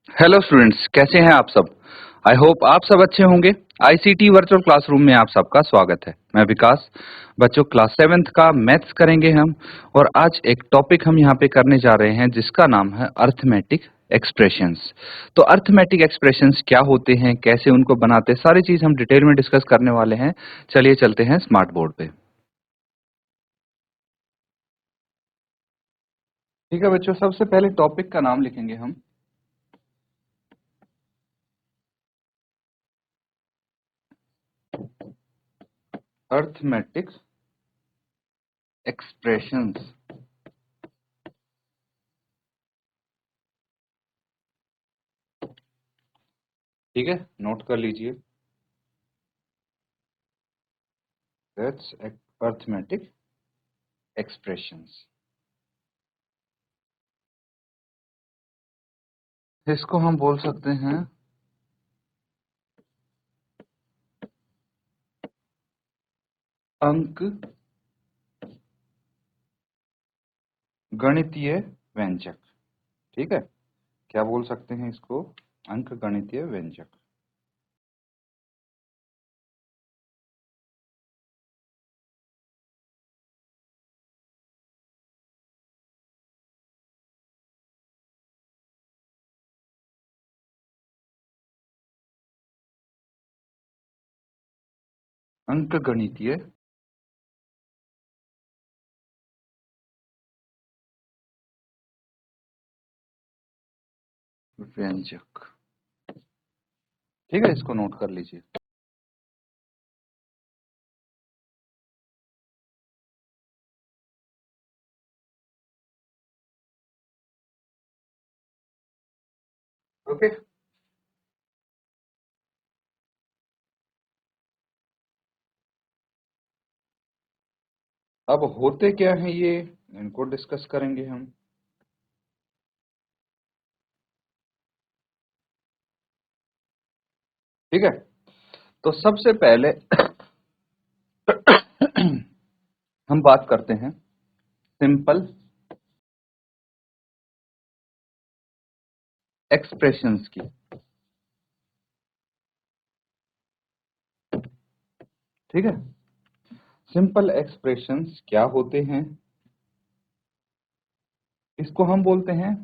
Hello students, कैसे हैं आप सब। आई होप आप सब अच्छे होंगे। आईसीटी वर्चुअल क्लासरूम में आप सबका स्वागत है। मैं विकास। बच्चों, क्लास 7th का मैथ्स करेंगे हम। और आज एक टॉपिक हम यहाँ पे करने जा रहे हैं जिसका नाम है अर्थमेटिक एक्सप्रेशंस। तो अर्थमेटिक एक्सप्रेशंस क्या होते हैं, कैसे उनको बनाते हैं, सारी चीज हम डिटेल में डिस्कस करने वाले हैं। चलिए चलते हैं स्मार्ट बोर्ड पे। ठीक है बच्चों, सबसे पहले टॉपिक का नाम लिखेंगे हम अर्थमेटिक एक्सप्रेशंस। ठीक है, नोट कर लीजिए। That's arithmetic expressions. इसको हम बोल सकते हैं अंक गणितीय व्यंजक। ठीक है, क्या बोल सकते हैं इसको? अंक गणितीय व्यंजक। अंक गणितीय व्यंजक। ठीक है, इसको नोट कर लीजिए। ओके। अब होते क्या हैं ये, इनको डिस्कस करेंगे हम। ठीक है, तो सबसे पहले हम बात करते हैं सिंपल एक्सप्रेशंस की। ठीक है, सिंपल एक्सप्रेशंस क्या होते हैं, इसको हम बोलते हैं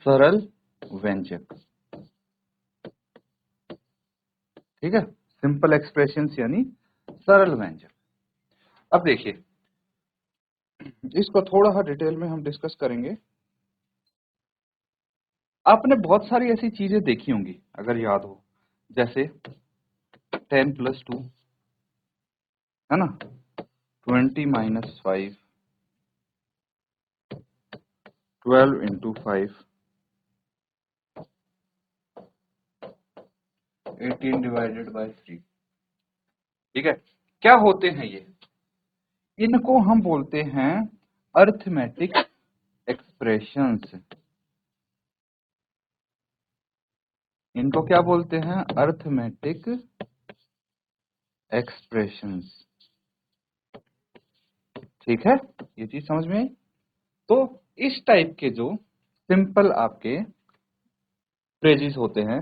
सरल व्यंजक। ठीक है, सिंपल एक्सप्रेशंस यानी सरल व्यंजक। अब देखिए, इसको थोड़ा सा डिटेल में हम डिस्कस करेंगे। आपने बहुत सारी ऐसी चीजें देखी होंगी अगर याद हो, जैसे 10+2, है ना, 20-5, 12 × 5, 18/3। ठीक है, क्या होते हैं ये? इनको हम बोलते हैं अर्थमेटिक एक्सप्रेशंस। इनको क्या बोलते हैं? Arithmetic expressions. ठीक है, ये चीज समझ में आई। तो इस टाइप के जो सिंपल आपके फ्रेजेस होते हैं,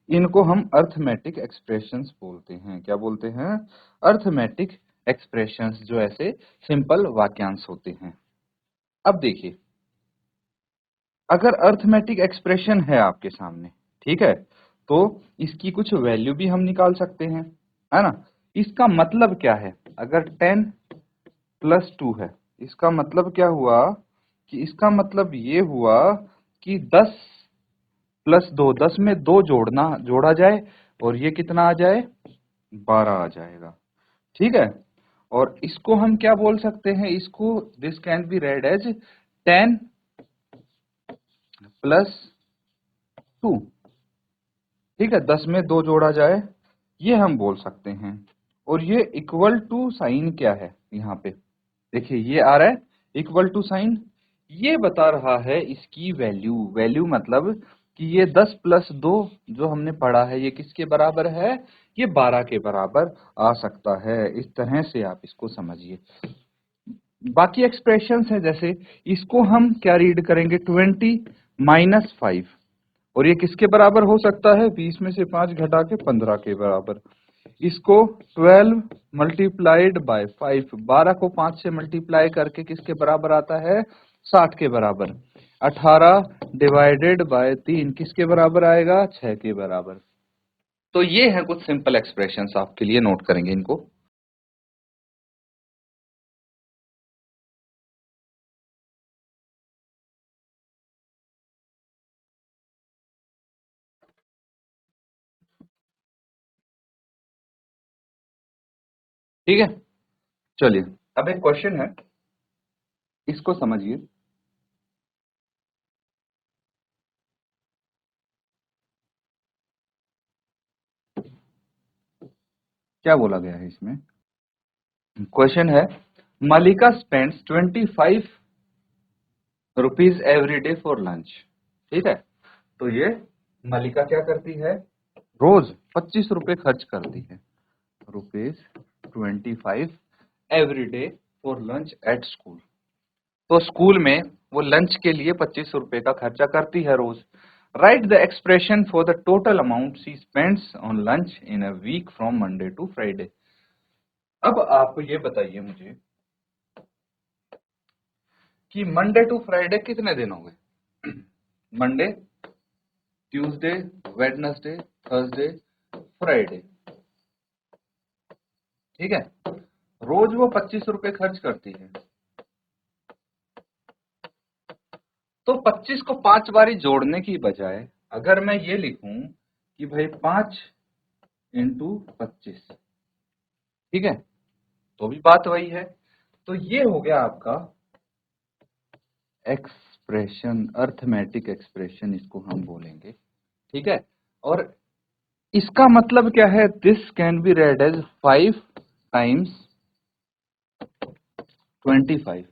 इनको हम अर्थमेटिक एक्सप्रेशंस बोलते हैं। क्या बोलते हैं? अर्थमेटिक एक्सप्रेशंस, जो ऐसे सिंपल वाक्यांश होते हैं। अब देखिए, अगर अर्थमेटिक एक्सप्रेशन है आपके सामने, ठीक है, तो इसकी कुछ वैल्यू भी हम निकाल सकते हैं, है ना। इसका मतलब क्या है? अगर 10+2 है, इसका मतलब क्या हुआ? कि इसका मतलब ये हुआ कि 10+2, 10 में 2 जोड़ा जाए और ये कितना आ जाए? 12 आ जाएगा। ठीक है, और इसको हम क्या बोल सकते हैं? इसको this can be read as 10+2। ठीक है, 10 में 2 जोड़ा जाए, ये हम बोल सकते हैं। और ये इक्वल टू साइन क्या है यहाँ पे? देखिए, ये आ रहा है इक्वल टू साइन। ये बता रहा है इसकी वैल्यू। वैल्यू मतलब कि ये 10+2 जो हमने पढ़ा है, ये किसके बराबर है? ये 12 के बराबर आ सकता है। इस तरह से आप इसको समझिए। बाकी एक्सप्रेशंस है, जैसे इसको हम क्या रीड करेंगे? 20 -5, और ये किसके बराबर हो सकता है? 20 में से 5 घटा के 15 के बराबर। इसको 12 मल्टीप्लाइड बाय 5, 12 को 5 से मल्टीप्लाई करके किसके बराबर आता है? 60 के बराबर। 18 डिवाइडेड बाय 3 किसके बराबर आएगा? 6 के बराबर। तो ये है कुछ सिंपल एक्सप्रेशंस, आपके लिए नोट करेंगे इनको। ठीक है, चलिए अब एक क्वेश्चन है, इसको समझिए। क्या बोला गया है इसमें? क्वेश्चन है, Mallika spends 25 rupees every day for lunch. ठीक है, तो ये मलिका क्या करती है? रोज 25 रुपए खर्च करती है, rupees 25 every day for lunch at school. तो स्कूल में वो लंच के लिए 25 रुपए का खर्चा करती है रोज। Write the expression for the total amount she spends on lunch in a week from Monday to Friday. अब आप ये बताइए मुझे कि मंडे टू फ्राइडे कितने दिन हो गए? Monday, Tuesday, Wednesday, Thursday, Friday. ठीक है, रोज वो 25 रुपए खर्च करती है। तो 25 को 5 बारी जोड़ने की बजाय अगर मैं ये लिखूं कि भाई 5 इंटू 25, ठीक है, तो भी बात वही है। तो ये हो गया आपका एक्सप्रेशन, अर्थमेटिक एक्सप्रेशन इसको हम बोलेंगे। ठीक है, और इसका मतलब क्या है? This can be read as 5 times 25।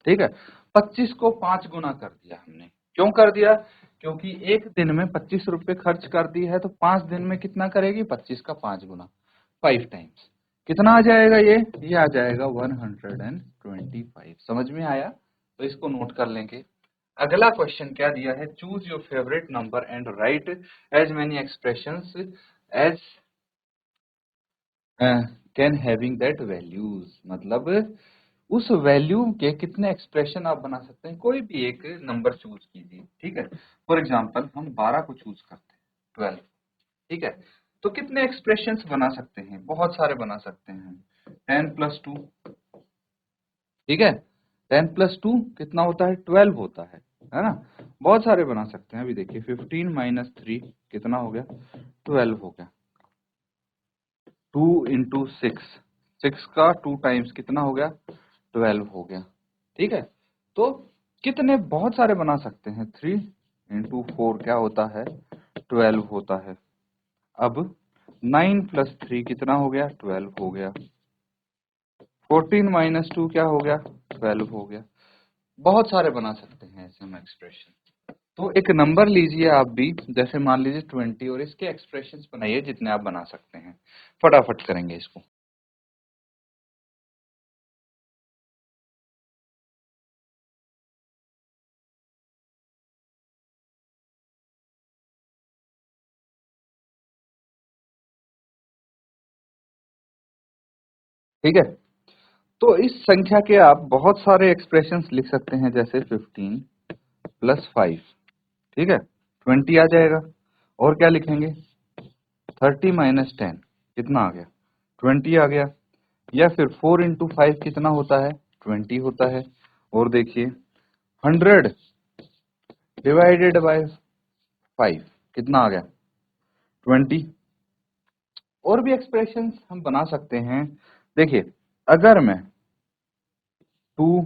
ठीक है, 25 को 5 गुना कर दिया हमने। क्यों कर दिया? क्योंकि एक दिन में 25 रुपए खर्च कर दी है, तो 5 दिन में कितना करेगी? 25 का 5 गुना, 5 टाइम्स। कितना आ जाएगा ये आ जाएगा 125। समझ में आया? तो इसको नोट कर लेंगे। अगला क्वेश्चन क्या दिया है? Choose your favourite number and write as many expressions as can having that values. मतलब उस वैल्यू के कितने एक्सप्रेशन आप बना सकते हैं? कोई भी एक नंबर चूज कीजिए। ठीक है, फॉर एग्जांपल हम 12 को चूज करते हैं, 12। ठीक है, तो कितने एक्सप्रेशंस बना सकते हैं? बहुत सारे बना सकते हैं। 10 प्लस 2, ठीक है, 10 प्लस 2 कितना होता है? 12 होता है ना? बहुत सारे बना सकते हैं। अभी देखिए 15 माइनस 3 कितना हो गया? 12 हो गया। 2 इंटू 6, 6 का 2 टाइम्स कितना हो गया? 12 हो गया। ठीक है, तो कितने बहुत सारे बना सकते हैं। 3 इंटू 4 क्या होता है? 12 होता है। अब 9 प्लस 3 कितना हो गया? 12 हो गया। 14 माइनस 2 क्या हो गया? 12 हो गया। बहुत सारे बना सकते हैं ऐसे हम एक्सप्रेशन। तो एक नंबर लीजिए आप भी, जैसे मान लीजिए 20, और इसके एक्सप्रेशंस बनाइए जितने आप बना सकते हैं। फटाफट करेंगे इसको। ठीक है, तो इस संख्या के आप बहुत सारे एक्सप्रेशंस लिख सकते हैं, जैसे 15 प्लस 5, ठीक है, 20 आ जाएगा। और क्या लिखेंगे? 30 माइनस 10 कितना आ गया? 20 आ गया। या फिर 4 इंटू 5 कितना होता है? 20 होता है। और देखिए 100 डिवाइडेड बाय 5 कितना आ गया? 20। और भी एक्सप्रेशंस हम बना सकते हैं। देखिए अगर मैं 2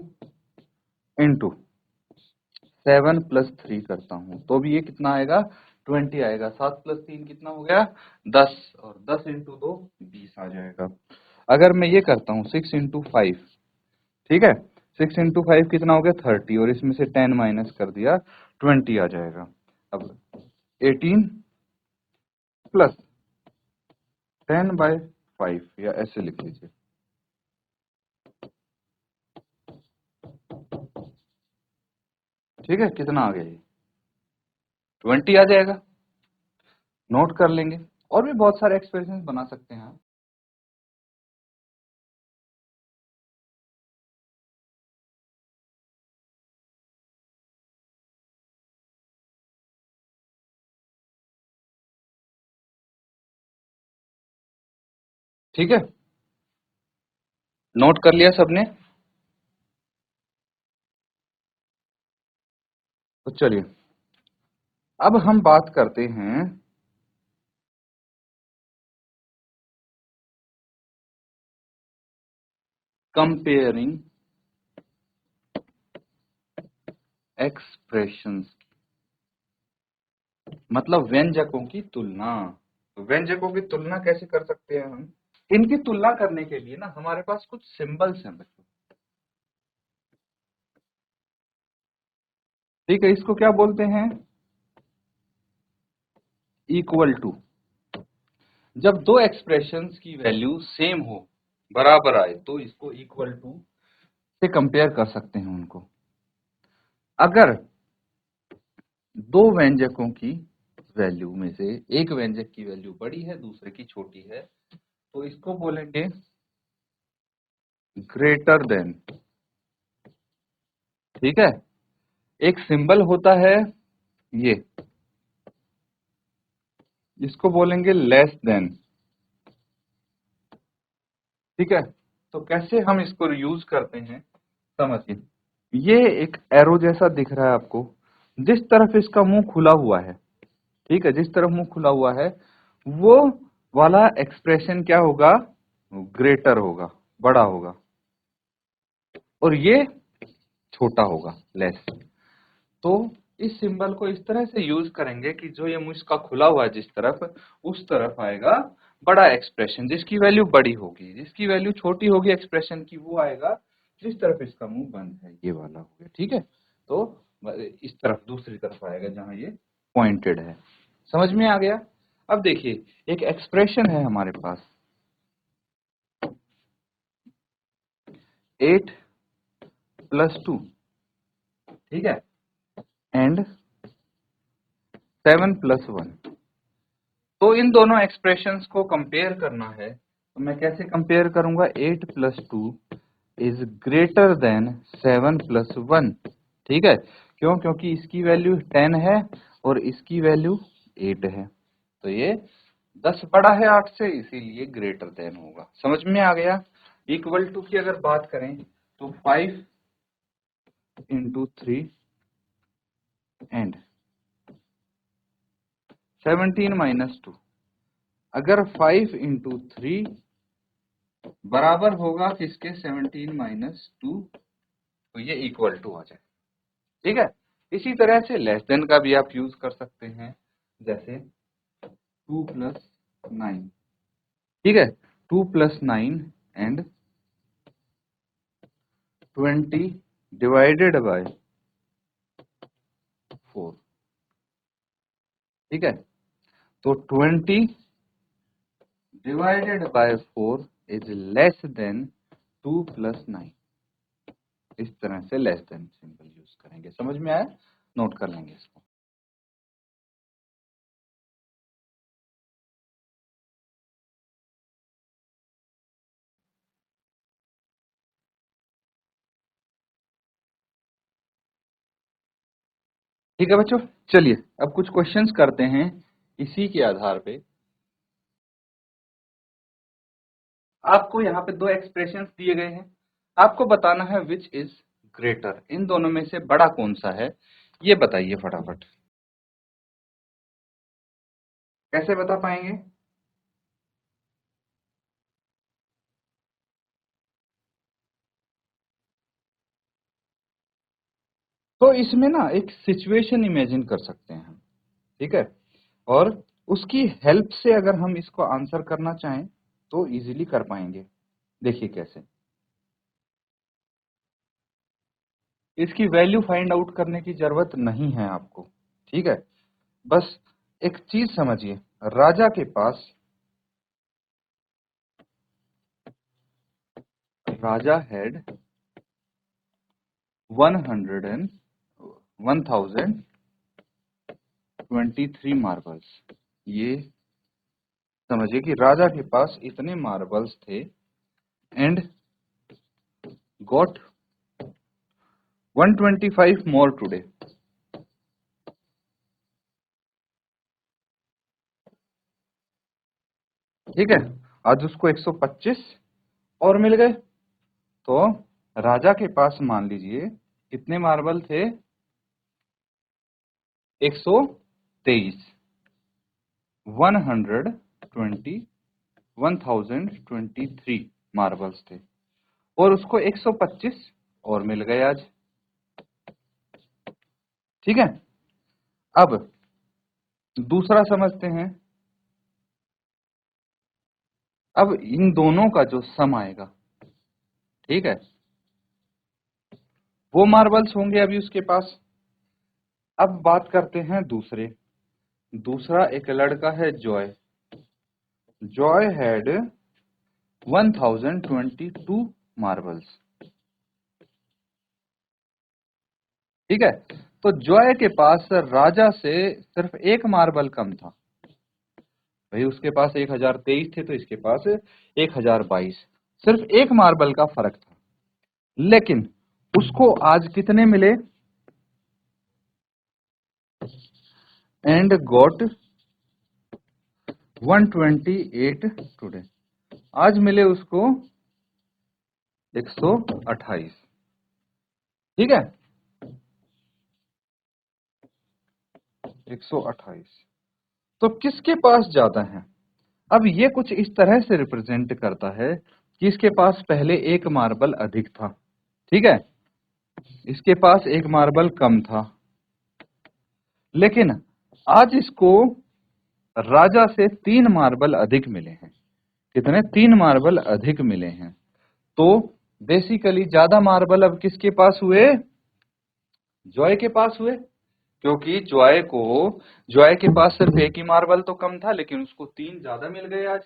इंटू 7 प्लस 3 करता हूं, तो भी ये कितना आएगा? 20 आएगा। 7 प्लस 3 कितना हो गया? 10, और 10 इंटू 2 20 आ जाएगा। अगर मैं ये करता हूँ 6 इंटू 5, ठीक है, 6 इंटू 5 कितना हो गया? 30, और इसमें से 10 माइनस कर दिया, 20 आ जाएगा। अब 18 प्लस 10 बाय 5, या ऐसे लिख लीजिए। ठीक है, कितना आ गया ये? 20 आ जाएगा। नोट कर लेंगे। और भी बहुत सारे एक्सप्रेशन बना सकते हैं आप। ठीक है, नोट कर लिया सबने? तो चलिए अब हम बात करते हैं कंपेयरिंग एक्सप्रेशंस, मतलब व्यंजकों की तुलना। तो व्यंजकों की तुलना कैसे कर सकते हैं हम? इनकी तुलना करने के लिए ना हमारे पास कुछ सिंबल्स हैं बच्चों। ठीक है, इसको क्या बोलते हैं? Equal to. जब दो एक्सप्रेशंस की वैल्यू सेम हो, बराबर आए, तो इसको इक्वल टू से कंपेयर कर सकते हैं उनको। अगर दो व्यंजकों की वैल्यू में से एक व्यंजक की वैल्यू बड़ी है, दूसरे की छोटी है, तो इसको बोलेंगे ग्रेटर देन। ठीक है, एक सिंबल होता है ये, इसको बोलेंगे लेस देन। ठीक है, तो कैसे हम इसको यूज करते हैं समझिए। ये एक एरो जैसा दिख रहा है आपको, जिस तरफ इसका मुंह खुला हुआ है, ठीक है, जिस तरफ मुंह खुला हुआ है वो वाला एक्सप्रेशन क्या होगा? ग्रेटर होगा, बड़ा होगा, और ये छोटा होगा, लेस। तो इस सिंबल को इस तरह से यूज करेंगे कि जो ये मुंह इसका खुला हुआ है जिस तरफ, उस तरफ आएगा बड़ा एक्सप्रेशन, जिसकी वैल्यू बड़ी होगी। जिसकी वैल्यू छोटी होगी एक्सप्रेशन की, वो आएगा जिस तरफ इसका मुंह बंद है, ये वाला हो गया। ठीक है, तो इस तरफ, दूसरी तरफ आएगा जहां ये पॉइंटेड है। समझ में आ गया? अब देखिए, एक एक्सप्रेशन है हमारे पास 8 + 2, ठीक है, एंड 7 + 1। तो इन दोनों एक्सप्रेशंस को कंपेयर करना है, तो मैं कैसे कंपेयर करूंगा? 8 + 2 इज ग्रेटर देन 7 + 1। ठीक है, क्यों? क्योंकि इसकी वैल्यू 10 है और इसकी वैल्यू 8 है, तो ये 10 बड़ा है 8 से, इसीलिए ग्रेटर देन होगा। समझ में आ गया? इक्वल टू की अगर बात करें तो 5 × 3 एंड 17 - 2। अगर 5 × 3 बराबर होगा किसके? 17 - 2, तो ये इक्वल टू आ जाए। ठीक है, इसी तरह से लेस देन का भी आप यूज कर सकते हैं, जैसे 2 + 9। ठीक है, 2 + 9 एंड 20 डिवाइडेड बाय 4। ठीक है, तो 20 divided by 4 is less than 2 + 9। इस तरह से लेस देन सिंबल यूज करेंगे। समझ में आया? नोट कर लेंगे इसको। ठीक है बच्चों, चलिए अब कुछ क्वेश्चंस करते हैं इसी के आधार पे। आपको यहाँ पे दो एक्सप्रेशंस दिए गए हैं, आपको बताना है विच इज ग्रेटर, इन दोनों में से बड़ा कौन सा है, ये बताइए फटाफट। कैसे बता पाएंगे? तो इसमें ना एक सिचुएशन इमेजिन कर सकते हैं हम, ठीक है, और उसकी हेल्प से अगर हम इसको आंसर करना चाहें तो इजीली कर पाएंगे। देखिए कैसे। इसकी वैल्यू फाइंड आउट करने की जरूरत नहीं है आपको, ठीक है, बस एक चीज समझिए। राजा के पास, राजा हैड 100 and 1000 23 मार्बल्स। ये समझिए कि राजा के पास इतने मार्बल्स थे एंड गॉट 125 मोर टुडे। ठीक है, आज उसको 125 और मिल गए। तो राजा के पास मान लीजिए कितने मार्बल थे, 123, 1023 मार्बल्स थे और उसको 125 और मिल गए आज। ठीक है, अब दूसरा समझते हैं। अब इन दोनों का जो सम आएगा, ठीक है, वो मार्बल्स होंगे अभी उसके पास। अब बात करते हैं दूसरा एक लड़का है जॉय। Joy had 1022 marbles. ठीक है, तो जॉय के पास राजा से सिर्फ एक मार्बल कम था। भाई उसके पास 1023 थे तो इसके पास 1022, सिर्फ एक मार्बल का फर्क था। लेकिन उसको आज कितने मिले, एंड गॉट 128 टुडे। आज मिले उसको 128। ठीक है, 128। तो किसके पास ज्यादा है? अब ये कुछ इस तरह से रिप्रेजेंट करता है कि इसके पास पहले एक मार्बल अधिक था। ठीक है, इसके पास एक मार्बल कम था, लेकिन आज इसको राजा से 3 मार्बल अधिक मिले हैं। कितने? 3 मार्बल अधिक मिले हैं। तो बेसिकली ज्यादा मार्बल अब किसके पास हुए? जॉय के पास हुए, क्योंकि जॉय के पास सिर्फ एक ही मार्बल तो कम था, लेकिन उसको 3 ज्यादा मिल गए आज।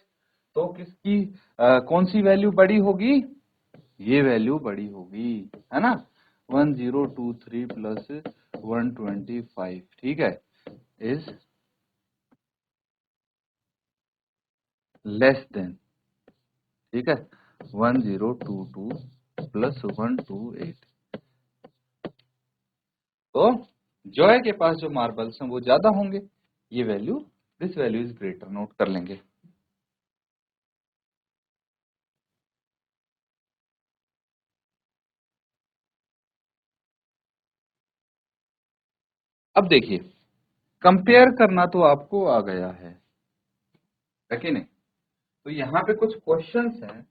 तो किसकी कौन सी वैल्यू बड़ी होगी? ये वैल्यू बड़ी होगी, है ना। 1023 प्लस 125, ठीक है, इज लेस देन, ठीक है, 1022 प्लस 128। तो जॉय के पास जो मार्बल्स हैं वो ज्यादा होंगे। ये value, this value is greater, note कर लेंगे। अब देखिए, कंपेयर करना तो आपको आ गया है कि नहीं? तो यहाँ पे कुछ क्वेश्चंस हैं,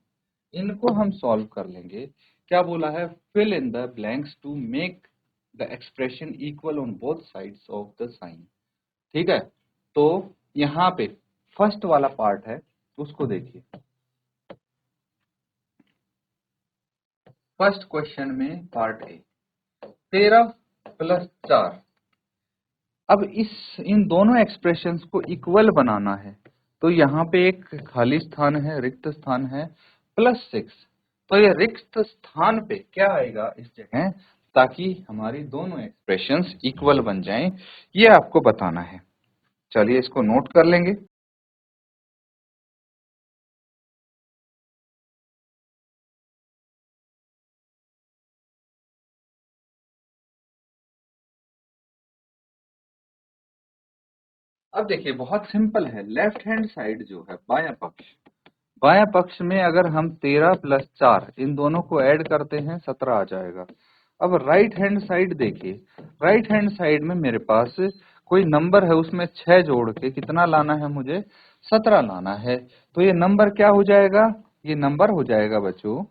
इनको हम सॉल्व कर लेंगे। क्या बोला है? Fill in the blanks to make the expression equal on both sides of the sign. ठीक है, तो यहाँ पे फर्स्ट वाला पार्ट है, उसको देखिए। फर्स्ट क्वेश्चन में पार्ट ए, 13 प्लस 4। अब इन दोनों एक्सप्रेशंस को इक्वल बनाना है, तो यहाँ पे एक खाली स्थान है, रिक्त स्थान है, प्लस 6। तो ये रिक्त स्थान पे क्या आएगा इस जगह, ताकि हमारी दोनों एक्सप्रेशंस इक्वल बन जाएं, ये आपको बताना है। चलिए इसको नोट कर लेंगे। अब देखिए, बहुत सिंपल है। लेफ्ट हैंड साइड जो है, बायां पक्ष में अगर हम 13 प्लस 4 इन दोनों को ऐड करते हैं, 17 आ जाएगा। अब राइट हैंड साइड देखिए, राइट हैंड साइड में मेरे पास कोई नंबर है, उसमें 6 जोड़ के कितना लाना है मुझे? 17 लाना है। तो ये नंबर क्या हो जाएगा? ये नंबर हो जाएगा बच्चों,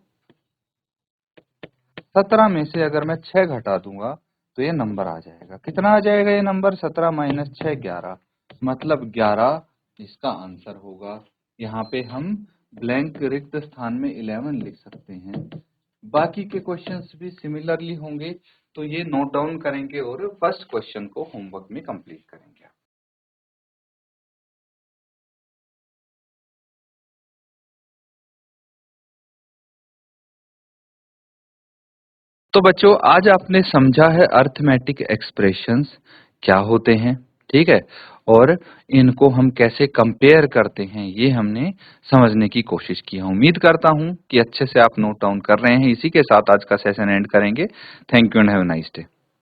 17 में से अगर मैं 6 घटा दूंगा तो ये नंबर आ जाएगा। कितना आ जाएगा ये नंबर? 17 माइनस 6, 11, मतलब 11 इसका आंसर होगा। यहाँ पे हम ब्लैंक रिक्त स्थान में 11 लिख सकते हैं। बाकी के क्वेश्चंस भी सिमिलरली होंगे, तो ये नोट डाउन करेंगे और फर्स्ट क्वेश्चन को होमवर्क में कंप्लीट करेंगे। तो बच्चों, आज आपने समझा है अर्थमेटिक एक्सप्रेशंस क्या होते हैं। ठीक है। और इनको हम कैसे कंपेयर करते हैं ये हमने समझने की कोशिश की है। उम्मीद करता हूँ कि अच्छे से आप नोट डाउन कर रहे हैं। इसी के साथ आज का सेशन एंड करेंगे। Thank you and have a nice day.